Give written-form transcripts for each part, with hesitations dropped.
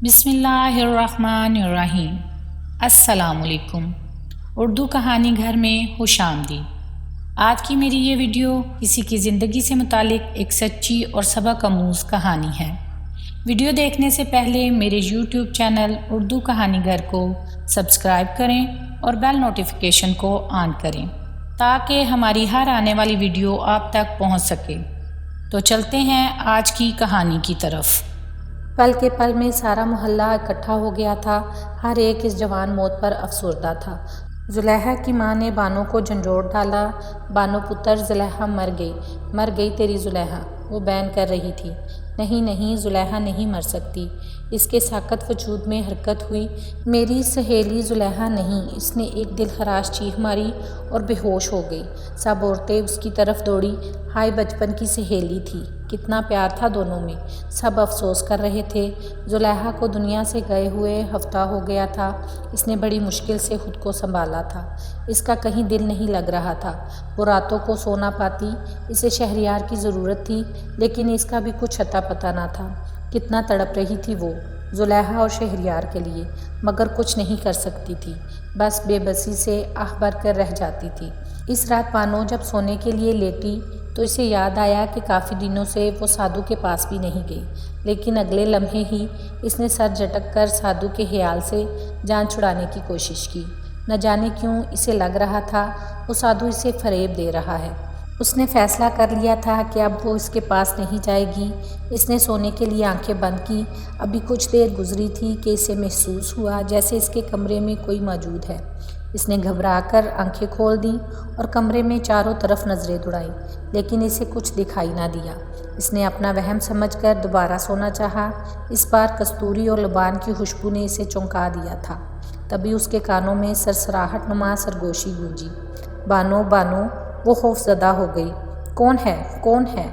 بسم اللہ الرحمن الرحیم۔ السلام علیکم۔ اردو کہانی گھر میں خوش آمدید۔ آج کی میری یہ ویڈیو کسی کی زندگی سے متعلق ایک سچی اور سبق آموز کہانی ہے۔ ویڈیو دیکھنے سے پہلے میرے یوٹیوب چینل اردو کہانی گھر کو سبسکرائب کریں اور بیل نوٹیفیکیشن کو آن کریں تاکہ ہماری ہر آنے والی ویڈیو آپ تک پہنچ سکے۔ تو چلتے ہیں آج کی کہانی کی طرف۔ پل کے پل میں سارا محلہ اکٹھا ہو گیا تھا۔ ہر ایک اس جوان موت پر افسردہ تھا۔ زلیخا کی ماں نے بانو کو جھنجھوڑ ڈالا۔ بانو پتر، زلیخا مر گئی تیری زلیخا، وہ بین کر رہی تھی۔ نہیں نہیں، زلیخا نہیں مر سکتی۔ اس کے ساکت وجود میں حرکت ہوئی۔ میری سہیلی زلیخا نہیں۔ اس نے ایک دل خراش چیخ ماری اور بے ہوش ہو گئی۔ سب عورتیں اس کی طرف دوڑی۔ ہائے، بچپن کی سہیلی تھی، کتنا پیار تھا دونوں میں۔ سب افسوس کر رہے تھے۔ زلیخا کو دنیا سے گئے ہوئے ہفتہ ہو گیا تھا۔ اس نے بڑی مشکل سے خود کو سنبھالا تھا۔ اس کا کہیں دل نہیں لگ رہا تھا۔ وہ راتوں کو سو نہ پاتی۔ اسے شہریار کی ضرورت تھی، لیکن اس کا بھی کچھ اتا پتہ نہ تھا۔ کتنا تڑپ رہی تھی وہ زلیخا اور شہریار کے لیے، مگر کچھ نہیں کر سکتی تھی۔ بس بے بسی سے آہ بھر کر رہ جاتی تھی۔ اس رات بانو جب سونے کے لیے لیٹی تو اسے یاد آیا کہ کافی دنوں سے وہ سادھو کے پاس بھی نہیں گئی، لیکن اگلے لمحے ہی اس نے سر جھٹک کر سادھو کے خیال سے جان چھڑانے کی کوشش کی۔ نہ جانے کیوں اسے لگ رہا تھا وہ سادھو اسے فریب دے رہا ہے۔ اس نے فیصلہ کر لیا تھا کہ اب وہ اس کے پاس نہیں جائے گی۔ اس نے سونے کے لیے آنکھیں بند کی۔ ابھی کچھ دیر گزری تھی کہ اسے محسوس ہوا جیسے اس کے کمرے میں کوئی موجود ہے۔ اس نے گھبرا کر آنکھیں کھول دیں اور کمرے میں چاروں طرف نظریں دوڑائیں، لیکن اسے کچھ دکھائی نہ دیا۔ اس نے اپنا وہم سمجھ کر دوبارہ سونا چاہا۔ اس بار کستوری اور لبان کی خوشبو نے اسے چونکا دیا تھا۔ تبھی اس کے کانوں میں سرسراہٹ نما سرگوشی گونجی، بانو بانو۔ وہ خوف زدہ ہو گئی۔ کون ہے؟ کون ہے؟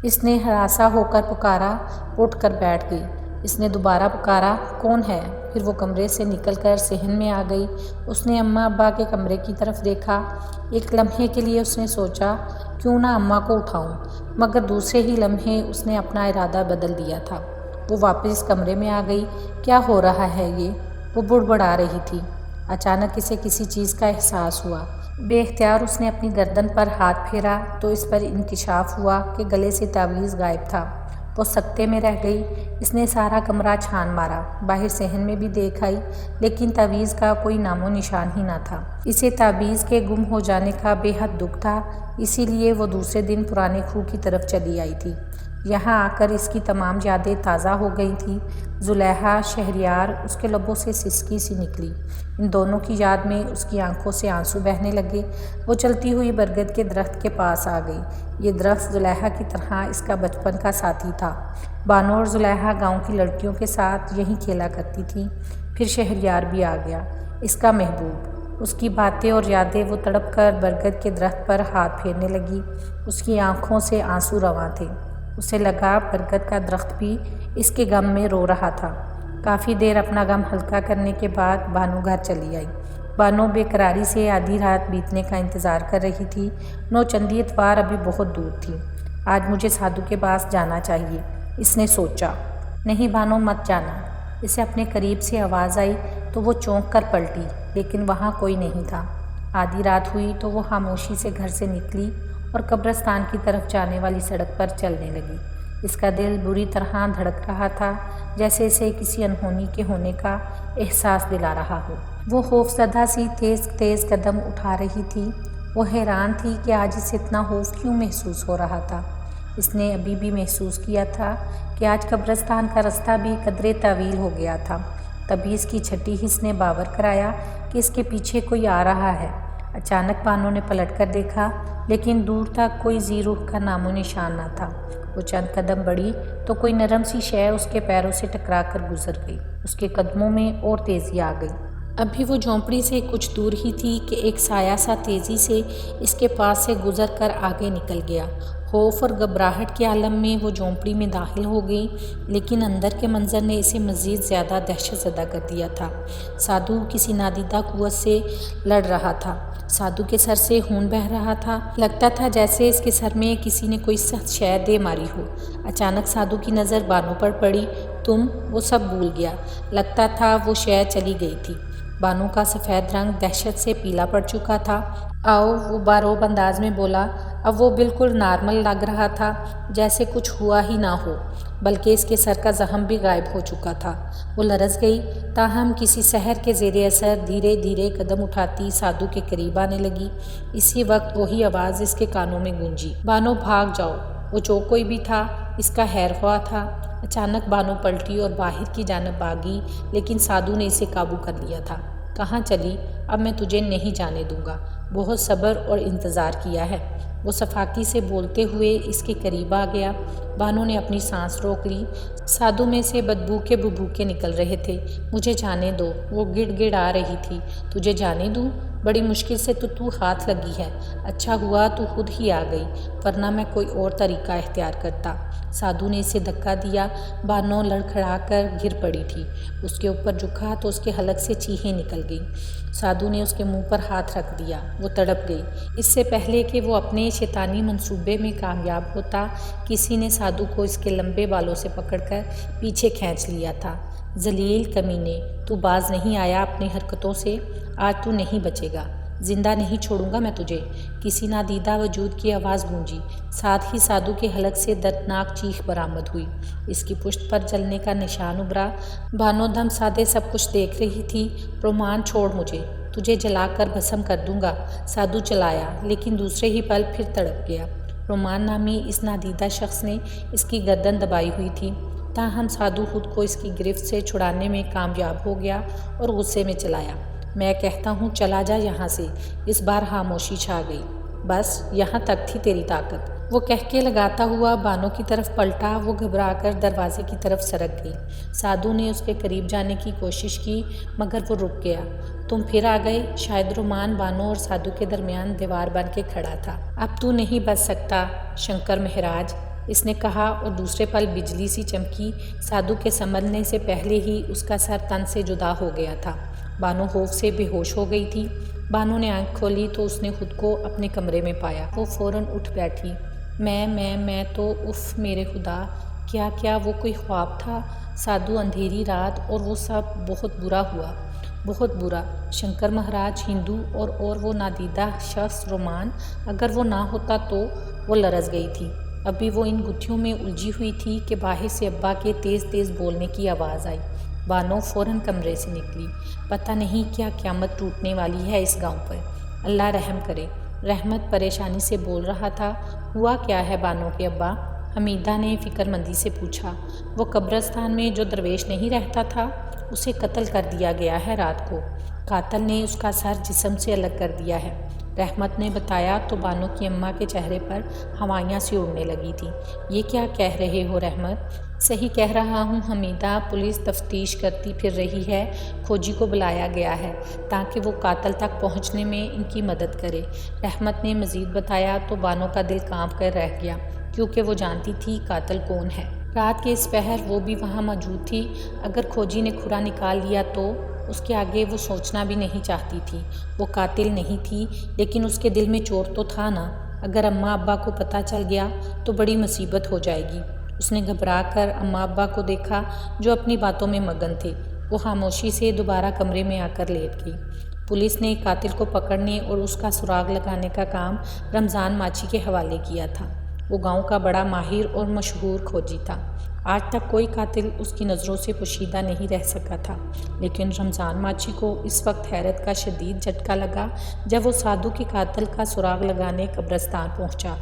اس نے ہراساں ہو کر پکارا۔ اٹھ کر بیٹھ گئی۔ اس نے دوبارہ پکارا، کون ہے؟ پھر وہ کمرے سے نکل کر صحن میں آ گئی۔ اس نے اماں ابا کے کمرے کی طرف دیکھا۔ ایک لمحے کے لیے اس نے سوچا کیوں نہ اماں کو اٹھاؤں، مگر دوسرے ہی لمحے اس نے اپنا ارادہ بدل دیا تھا۔ وہ واپس کمرے میں آ گئی۔ کیا ہو رہا ہے یہ؟ وہ بڑبڑا رہی تھی۔ اچانک اسے کسی چیز کا احساس ہوا۔ بے اختیار اس نے اپنی گردن پر ہاتھ پھیرا تو اس پر انکشاف ہوا کہ گلے سے تعویذ غائب تھا۔ وہ سکتے میں رہ گئی۔ اس نے سارا کمرہ چھان مارا، باہر صحن میں بھی دیکھ آئی، لیکن تعویذ کا کوئی نام و نشان ہی نہ تھا۔ اسے تعویذ کے گم ہو جانے کا بے حد دکھ تھا، اسی لیے وہ دوسرے دن پرانے کھوہ کی طرف چلی آئی تھی۔ یہاں آ کر اس کی تمام یادیں تازہ ہو گئی تھیں۔ زلیخا، شہریار، اس کے لبوں سے سسکی سی نکلی۔ ان دونوں کی یاد میں اس کی آنکھوں سے آنسو بہنے لگے۔ وہ چلتی ہوئی برگد کے درخت کے پاس آ گئی۔ یہ درخت زلیخا کی طرح اس کا بچپن کا ساتھی تھا۔ بانو اور زلیخا گاؤں کی لڑکیوں کے ساتھ یہیں کھیلا کرتی تھیں۔ پھر شہریار بھی آ گیا، اس کا محبوب۔ اس کی باتیں اور یادیں۔ وہ تڑپ کر برگد کے درخت پر ہاتھ پھیرنے لگی۔ اس کی آنکھوں سے آنسو رواں تھے۔ اسے لگا برگد کا درخت بھی اس کے غم میں رو رہا تھا۔ کافی دیر اپنا غم ہلکا کرنے کے بعد بانو گھر چلی آئی۔ بانو بے قراری سے آدھی رات بیتنے کا انتظار کر رہی تھی۔ نوچندی اتوار ابھی بہت دور تھی۔ آج مجھے سادھو کے پاس جانا چاہیے، اس نے سوچا۔ نہیں بانو، مت جانا۔ اسے اپنے قریب سے آواز آئی تو وہ چونک کر پلٹی، لیکن وہاں کوئی نہیں تھا۔ آدھی رات ہوئی تو وہ خاموشی سے گھر سے نکلی اور قبرستان کی طرف جانے والی سڑک پر چلنے لگی۔ اس کا دل بری طرح دھڑک رہا تھا، جیسے اسے کسی انہونی کے ہونے کا احساس دلا رہا ہو۔ وہ خوف زدہ سی تیز تیز قدم اٹھا رہی تھی۔ وہ حیران تھی کہ آج اسے اتنا خوف کیوں محسوس ہو رہا تھا۔ اس نے ابھی بھی محسوس کیا تھا کہ آج قبرستان کا رستہ بھی قدرے طویل ہو گیا تھا۔ تبھی اس کی چھٹی حس نے باور کرایا کہ اس کے پیچھے کوئی آ رہا ہے۔ اچانک بانو نے پلٹ کر دیکھا، لیکن دور تک کوئی ذی روح کا نام و نشان نہ تھا۔ وہ چند قدم بڑھی تو کوئی نرم سی شے اس کے پیروں سے ٹکرا کر گزر گئی۔ اس کے قدموں میں اور تیزی آ گئی۔ ابھی وہ جھونپڑی سے کچھ دور ہی تھی کہ ایک سایہ سا تیزی سے اس کے پاس سے گزر کر آگے نکل گیا۔ خوف اور گھبراہٹ کے عالم میں وہ جھونپڑی میں داخل ہو گئی، لیکن اندر کے منظر نے اسے مزید زیادہ دہشت زدہ کر دیا تھا۔ سادھو کسی نادیدہ قوت سے لڑ رہا تھا۔ سادھو کے سر سے خون بہہ رہا تھا۔ لگتا تھا جیسے اس کے سر میں کسی نے کوئی سخت شے دے ماری ہو۔ اچانک سادھو کی نظر بانو پر پڑی۔ تم وہ سب بھول گیا۔ لگتا تھا وہ شے چلی گئی تھی۔ بانو کا سفید رنگ دہشت سے پیلا پڑ چکا تھا۔ آؤ، وہ باروب انداز میں بولا۔ اب وہ بالکل نارمل لگ رہا تھا، جیسے کچھ ہوا ہی نہ ہو، بلکہ اس کے سر کا زخم بھی غائب ہو چکا تھا۔ وہ لرز گئی، تاہم کسی سحر کے زیر اثر دھیرے دھیرے قدم اٹھاتی سادھو کے قریب آنے لگی۔ اسی وقت وہی آواز اس کے کانوں میں گونجی، بانو بھاگ جاؤ۔ وہ جو کوئی بھی تھا، اس کا خیر خواہ تھا۔ اچانک بانو پلٹی اور باہر کی جانب بھاگی، لیکن سادھو نے اسے قابو کر لیا تھا۔ کہاں چلی؟ اب میں تجھے نہیں جانے دوں گا۔ بہت صبر اور انتظار کیا ہے۔ وہ صفاقی سے بولتے ہوئے اس کے قریب آ گیا۔ بانو نے اپنی سانس روک لی۔ سادھو میں سے بدبو کے بھبوکے نکل رہے تھے۔ مجھے جانے دو، وہ گڑ گڑ آ رہی تھی۔ تجھے جانے دوں؟ بڑی مشکل سے تو ہاتھ لگی ہے۔ اچھا ہوا تو خود ہی آ گئی، ورنہ میں کوئی اور طریقہ اختیار کرتا۔ سادھو نے اسے دھکا دیا۔ بانو لڑکھڑا کر گر پڑی تھی۔ اس کے اوپر جھکا تو اس کے حلق سے چیخیں نکل گئیں۔ سادھو نے اس کے منہ پر ہاتھ رکھ دیا۔ وہ تڑپ گئی۔ اس سے پہلے کہ وہ اپنے شیطانی منصوبے میں کامیاب ہوتا، کسی نے سادھو کو اس کے لمبے بالوں سے پکڑ کر پیچھے کھینچ لیا تھا۔ ذلیل کمینے، تو باز نہیں آیا اپنی حرکتوں سے؟ آج تو نہیں بچے گا۔ زندہ نہیں چھوڑوں گا میں تجھے۔ کسی نادیدہ وجود کی آواز گونجی۔ ساتھ ہی سادھو کے حلق سے دردناک چیخ برآمد ہوئی۔ اس کی پشت پر جلنے کا نشان ابھرا۔ بانو دم سادے سب کچھ دیکھ رہی تھی۔ رومان چھوڑ مجھے، تجھے جلا کر بھسم کر دوں گا۔ سادھو چلایا، لیکن دوسرے ہی پل پھر تڑپ گیا۔ رومان نامی اس نادیدہ شخص نے اس کی گردن دبائی ہوئی تھی، تاہم سادھو خود کو اس کی گرفت سے چھڑانے میں کامیاب ہو گیا اور غصے میں چلایا۔ میں کہتا ہوں چلا جا یہاں سے۔ اس بار خاموشی چھا گئی۔ بس یہاں تک تھی تیری طاقت۔ وہ کہکے لگاتا ہوا بانو کی طرف پلٹا۔ وہ گھبرا کر دروازے کی طرف سرک گئی۔ سادھو نے اس کے قریب جانے کی کوشش کی، مگر وہ رک گیا۔ تم پھر آ گئے؟ شاید رومان بانو اور سادھو کے درمیان دیوار بن کے کھڑا تھا۔ اب تو نہیں بچ سکتا شنکر مہاراج، اس نے کہا، اور دوسرے پل بجلی سی چمکی۔ سادھو کے سنبھلنے سے پہلے ہی اس کا سر تن سے جدا ہو گیا تھا۔ بانو خوف سے بے ہوش ہو گئی تھی۔ بانو نے آنکھ کھولی تو اس نے خود کو اپنے کمرے میں پایا۔ وہ فوراً اٹھ بیٹھی۔ میں تو اف میرے خدا، کیا وہ کوئی خواب تھا؟ سادھو، اندھیری رات اور وہ سب، بہت برا ہوا، بہت برا۔ شنکر مہاراج، ہندو اور وہ نادیدہ شخص رومان، اگر وہ نہ ہوتا تو؟ وہ لرز گئی تھی۔ ابھی وہ ان گتھیوں میں الجھی ہوئی تھی کہ باہر سے ابا کے تیز تیز بولنے کی آواز آئی۔ بانو فوراً کمرے سے نکلی۔ پتہ نہیں کیا قیامت ٹوٹنے والی ہے اس گاؤں پر، اللہ رحم کرے۔ رحمت پریشانی سے بول رہا تھا۔ ہوا کیا ہے بانو کے ابا؟ حمیدہ نے فکر مندی سے پوچھا۔ وہ قبرستان میں جو درویش نہیں رہتا تھا، اسے قتل کر دیا گیا ہے رات کو۔ قاتل نے اس کا سر جسم سے الگ کر دیا ہے، رحمت نے بتایا تو بانو کی اماں کے چہرے پر ہوائیاں سی اڑنے لگی تھیں۔ یہ کیا کہہ رہے ہو رحمت؟ صحیح کہہ رہا ہوں حمیدہ، پولیس تفتیش کرتی پھر رہی ہے۔ کھوجی کو بلایا گیا ہے تاکہ وہ قاتل تک پہنچنے میں ان کی مدد کرے، رحمت نے مزید بتایا تو بانو کا دل کانپ کر رہ گیا، کیونکہ وہ جانتی تھی قاتل کون ہے۔ رات کے اس پہر وہ بھی وہاں موجود تھی۔ اگر کھوجی نے کھرا نکال لیا تو؟ اس کے آگے وہ سوچنا بھی نہیں چاہتی تھی۔ وہ قاتل نہیں تھی، لیکن اس کے دل میں چور تو تھا نا۔ اگر اماں ابا کو پتہ چل گیا تو بڑی مصیبت ہو جائے گی۔ اس نے گھبرا کر اماں ابا کو دیکھا جو اپنی باتوں میں مگن تھے۔ وہ خاموشی سے دوبارہ کمرے میں آ کر لیٹ گئی۔ پولیس نے قاتل کو پکڑنے اور اس کا سراغ لگانے کا کام رمضان ماچھی کے حوالے کیا تھا۔ وہ گاؤں کا بڑا ماہر اور مشہور کھوجی تھا۔ آج تک کوئی قاتل اس کی نظروں سے پوشیدہ نہیں رہ سکا تھا، لیکن رمضان ماچھی کو اس وقت حیرت کا شدید جھٹکا لگا جب وہ سادھو کے قاتل کا سراغ لگانے قبرستان پہنچا،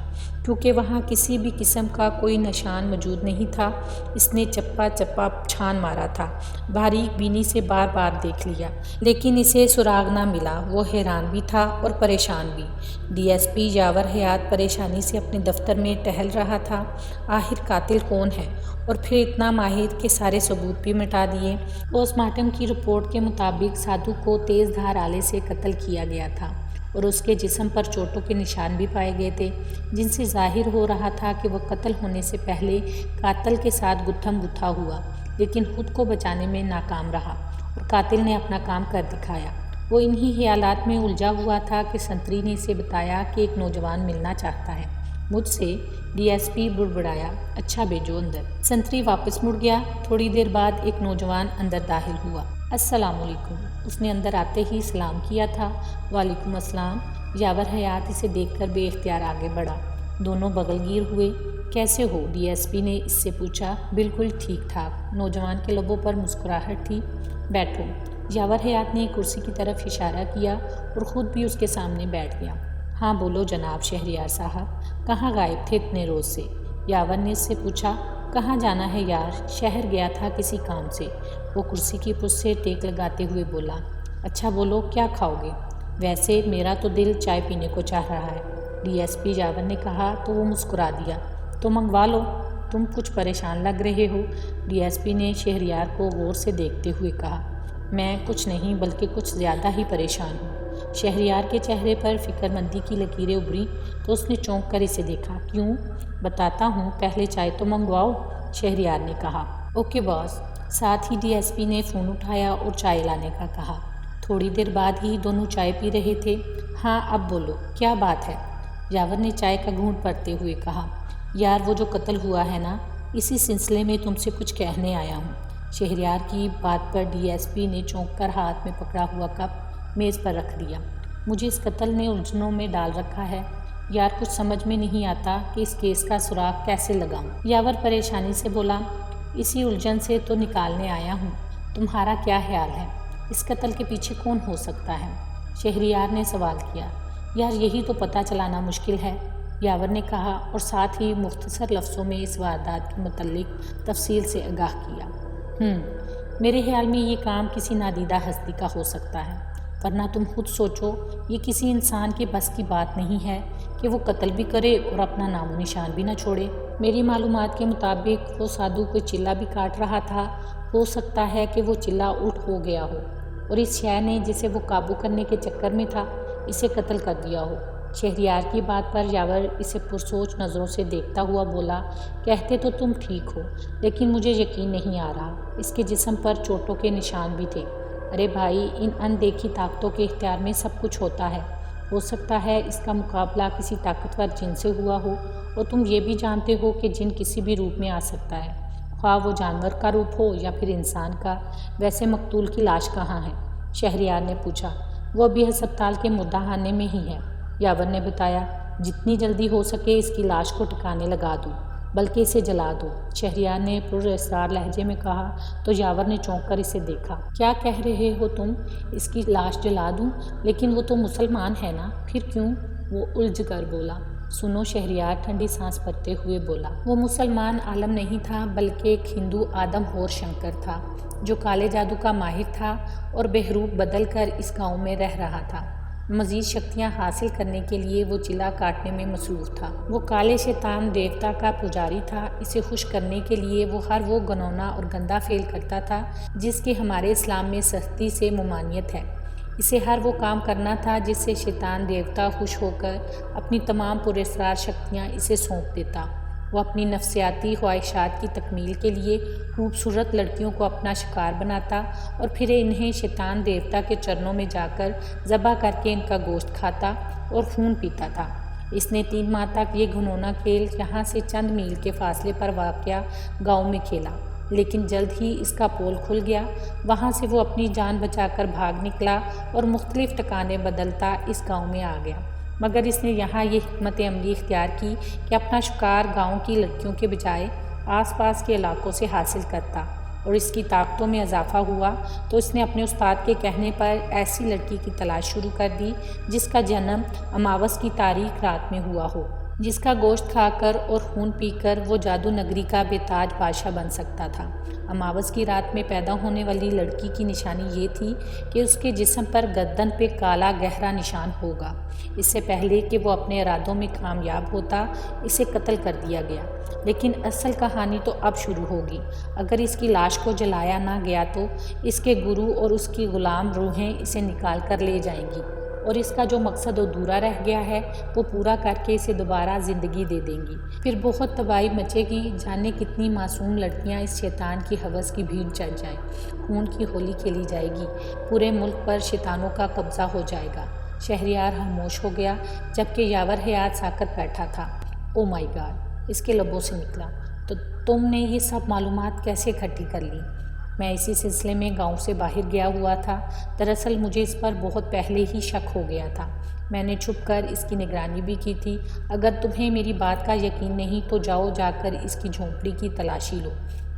کیونکہ وہاں کسی بھی قسم کا کوئی نشان موجود نہیں تھا۔ اس نے چپا چپا چھان مارا تھا، باریک بینی سے بار بار دیکھ لیا، لیکن اسے سراغ نہ ملا۔ وہ حیران بھی تھا اور پریشان بھی۔ ڈی ایس پی یاور حیات پریشانی سے اپنے دفتر میں ٹہل رہا تھا۔ آخر قاتل کون ہے؟ اور پھر اتنا ماہر کے سارے ثبوت بھی مٹا دیے۔ پوسٹ مارٹم کی رپورٹ کے مطابق سادھو کو تیز دھار آلے سے قتل کیا گیا تھا اور اس کے جسم پر چوٹوں کے نشان بھی پائے گئے تھے، جن سے ظاہر ہو رہا تھا کہ وہ قتل ہونے سے پہلے قاتل کے ساتھ گتھم گتھا ہوا، لیکن خود کو بچانے میں ناکام رہا اور قاتل نے اپنا کام کر دکھایا۔ وہ انہی خیالات میں الجھا ہوا تھا کہ سنتری نے اسے بتایا کہ ایک نوجوان ملنا چاہتا ہے۔ مجھ سے ڈی ایس پی بڑبڑایا۔ اچھا بھیجو اندر۔ سنتری واپس مڑ گیا۔ تھوڑی دیر بعد ایک نوجوان اندر داخل ہوا۔ السلام علیکم۔ اس نے اندر آتے ہی سلام کیا تھا۔ وعلیکم السلام۔ یاور حیات اسے دیکھ کر بے اختیار آگے بڑھا۔ دونوں بغل گیر ہوئے۔ کیسے ہو؟ ڈی ایس پی نے اس سے پوچھا۔ بالکل ٹھیک ٹھاک۔ نوجوان کے لبوں پر مسکراہٹ تھی۔ بیٹھو۔ یاور حیات نے کرسی کی طرف اشارہ کیا اور خود بھی اس کے سامنے بیٹھ گیا۔ ہاں بولو جناب شہریار صاحب، کہاں غائب تھے اتنے روز سے؟ یاور نے اس سے پوچھا۔ کہاں جانا ہے یار، شہر گیا تھا کسی کام سے، وہ کرسی کی پشت سے ٹیک لگاتے ہوئے بولا۔ اچھا بولو کیا کھاؤ گے؟ ویسے میرا تو دل چائے پینے کو چاہ رہا ہے، ڈی ایس پی یاور نے کہا تو وہ مسکرا دیا۔ تو منگوا لو، تم کچھ پریشان لگ رہے ہو، ڈی ایس پی نے شہریار کو غور سے دیکھتے ہوئے کہا۔ میں کچھ نہیں بلکہ کچھ زیادہ ہی پریشان ہوں۔ شہریار کے چہرے پر فکر مندی کی لکیریں ابھری تو اس نے چونک کر اسے دیکھا۔ کیوں؟ بتاتا ہوں، پہلے چائے تو منگواؤ، شہریار نے کہا۔ اوکے باس۔ ساتھ ہی ڈی ایس پی نے فون اٹھایا اور چائے لانے کا کہا۔ تھوڑی دیر بعد ہی دونوں چائے پی رہے تھے۔ ہاں اب بولو کیا بات ہے، یاور نے چائے کا گھونٹ بھرتے ہوئے کہا۔ یار وہ جو قتل ہوا ہے نا، اسی سلسلے میں تم سے کچھ کہنے آیا ہوں۔ شہریار کی بات پر ڈی ایس پی نے چونک کر ہاتھ میں پکڑا ہوا کپ میز پر رکھ دیا۔ مجھے اس قتل نے الجھنوں میں ڈال رکھا ہے یار، کچھ سمجھ میں نہیں آتا کہ اس کیس کا سراغ کیسے لگاؤں۔ یاور پریشانی سے بولا۔ اسی الجھن سے تو نکالنے آیا ہوں، تمہارا کیا خیال ہے اس قتل کے پیچھے کون ہو سکتا ہے؟ شہریار نے سوال کیا۔ یار یہی تو پتہ چلانا مشکل ہے، یاور نے کہا اور ساتھ ہی مختصر لفظوں میں اس واردات کے متعلق تفصیل سے آگاہ کیا۔ میرے خیال میں یہ کام کسی نادیدہ ہستی کا ہو سکتا ہے، ورنہ تم خود سوچو، یہ کسی انسان کے بس کی بات نہیں ہے کہ وہ قتل بھی کرے اور اپنا نام و نشان بھی نہ چھوڑے۔ میری معلومات کے مطابق وہ سادھو کوئی چلہ بھی کاٹ رہا تھا، ہو سکتا ہے کہ وہ چلہ الٹ ہو گیا ہو اور اس شے نے جسے وہ قابو کرنے کے چکر میں تھا اسے قتل کر دیا ہو۔ شہریار کی بات پر یاور اسے پرسوچ نظروں سے دیکھتا ہوا بولا۔ کہتے تو تم ٹھیک ہو، لیکن مجھے یقین نہیں آ رہا، اس کے جسم پر چوٹوں کے نشان بھی تھے۔ ارے بھائی، ان اندیکھی طاقتوں کے اختیار میں سب کچھ ہوتا ہے، ہو سکتا ہے اس کا مقابلہ کسی طاقتور جن سے ہوا ہو، اور تم یہ بھی جانتے ہو کہ جن کسی بھی روپ میں آ سکتا ہے، خواہ وہ جانور کا روپ ہو یا پھر انسان کا۔ ویسے مقتول کی لاش کہاں ہے؟ شہریار نے پوچھا۔ وہ ابھی ہسپتال کے مردہ خانے میں ہی ہے، یاور نے بتایا۔ جتنی جلدی ہو سکے اس کی لاش کو ٹھکانے لگا دو، بلکہ اسے جلا دو، شہریار نے پر اسرار لہجے میں کہا تو یاور نے چونک کر اسے دیکھا۔ کیا کہہ رہے ہو تم؟ اس کی لاش جلا دوں؟ لیکن وہ تو مسلمان ہے نا، پھر کیوں؟ وہ الجھ کر بولا۔ سنو، شہریار ٹھنڈی سانس بھرتے ہوئے بولا۔ وہ مسلمان عالم نہیں تھا بلکہ ایک ہندو آدم ہور شنکر تھا جو کالے جادو کا ماہر تھا اور بہروپ بدل کر اس گاؤں میں رہ رہا تھا۔ مزید شکتیاں حاصل کرنے کے لیے وہ چلہ کاٹنے میں مصروف تھا۔ وہ کالے شیطان دیوتا کا پجاری تھا۔ اسے خوش کرنے کے لیے وہ ہر وہ گنونا اور گندا فعل کرتا تھا جس کی ہمارے اسلام میں سختی سے ممانعت ہے۔ اسے ہر وہ کام کرنا تھا جس سے شیطان دیوتا خوش ہو کر اپنی تمام پراسرار شکتیاں اسے سونپ دیتا۔ وہ اپنی نفسیاتی خواہشات کی تکمیل کے لیے خوبصورت لڑکیوں کو اپنا شکار بناتا اور پھر انہیں شیطان دیوتا کے چرنوں میں جا کر ذبح کر کے ان کا گوشت کھاتا اور خون پیتا تھا۔ اس نے 3 ماہ تک یہ گھنونا کھیل یہاں سے چند میل کے فاصلے پر واقع گاؤں میں کھیلا، لیکن جلد ہی اس کا پول کھل گیا۔ وہاں سے وہ اپنی جان بچا کر بھاگ نکلا اور مختلف ٹھکانے بدلتا اس گاؤں میں آ گیا، مگر اس نے یہاں یہ حکمت عملی اختیار کی کہ اپنا شکار گاؤں کی لڑکیوں کے بجائے آس پاس کے علاقوں سے حاصل کرتا، اور اس کی طاقتوں میں اضافہ ہوا تو اس نے اپنے استاد کے کہنے پر ایسی لڑکی کی تلاش شروع کر دی جس کا جنم اماوس کی تاریک رات میں ہوا ہو، جس کا گوشت کھا کر اور خون پی کر وہ جادو نگری کا بے تاج بادشاہ بن سکتا تھا۔ اماوس کی رات میں پیدا ہونے والی لڑکی کی نشانی یہ تھی کہ اس کے جسم پر گردن پہ کالا گہرا نشان ہوگا۔ اس سے پہلے کہ وہ اپنے ارادوں میں کامیاب ہوتا اسے قتل کر دیا گیا، لیکن اصل کہانی تو اب شروع ہوگی۔ اگر اس کی لاش کو جلایا نہ گیا تو اس کے گرو اور اس کی غلام روحیں اسے نکال کر لے جائیں گی اور اس کا جو مقصد ادھورا رہ گیا ہے وہ پورا کر کے اسے دوبارہ زندگی دے دیں گی۔ پھر بہت تباہی مچے گی، جانے کتنی معصوم لڑکیاں اس شیطان کی ہوس کی بھیڑ چڑھ جائیں، خون کی ہولی کھیلی جائے گی، پورے ملک پر شیطانوں کا قبضہ ہو جائے گا۔ شہریار خاموش ہو گیا جبکہ یاور حیات ساکت بیٹھا تھا۔ او مائی گاڈ، اس کے لبوں سے نکلا۔ تو تم نے یہ سب معلومات کیسے اکٹھی کر لی؟ میں اسی سلسلے میں گاؤں سے باہر گیا ہوا تھا۔ دراصل مجھے اس پر بہت پہلے ہی شک ہو گیا تھا۔ میں نے چھپ کر اس کی نگرانی بھی کی تھی۔ اگر تمہیں میری بات کا یقین نہیں تو جاؤ، جا کر اس کی جھونپڑی کی تلاشی لو،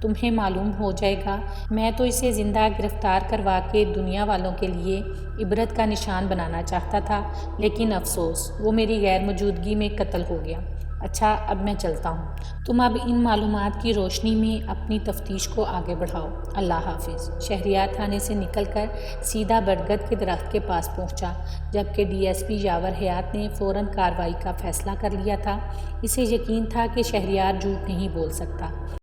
تمہیں معلوم ہو جائے گا۔ میں تو اسے زندہ گرفتار کروا کے دنیا والوں کے لیے عبرت کا نشان بنانا چاہتا تھا، لیکن افسوس وہ میری غیر موجودگی میں قتل ہو گیا۔ اچھا، اب میں چلتا ہوں۔ تم اب ان معلومات کی روشنی میں اپنی تفتیش کو آگے بڑھاؤ۔ اللہ حافظ۔ شہریار تھانے سے نکل کر سیدھا برگد کے درخت کے پاس پہنچا، جبکہ ڈی ایس پی یاور حیات نے فوراً کارروائی کا فیصلہ کر لیا تھا۔ اسے یقین تھا کہ شہریار جھوٹ نہیں بول سکتا۔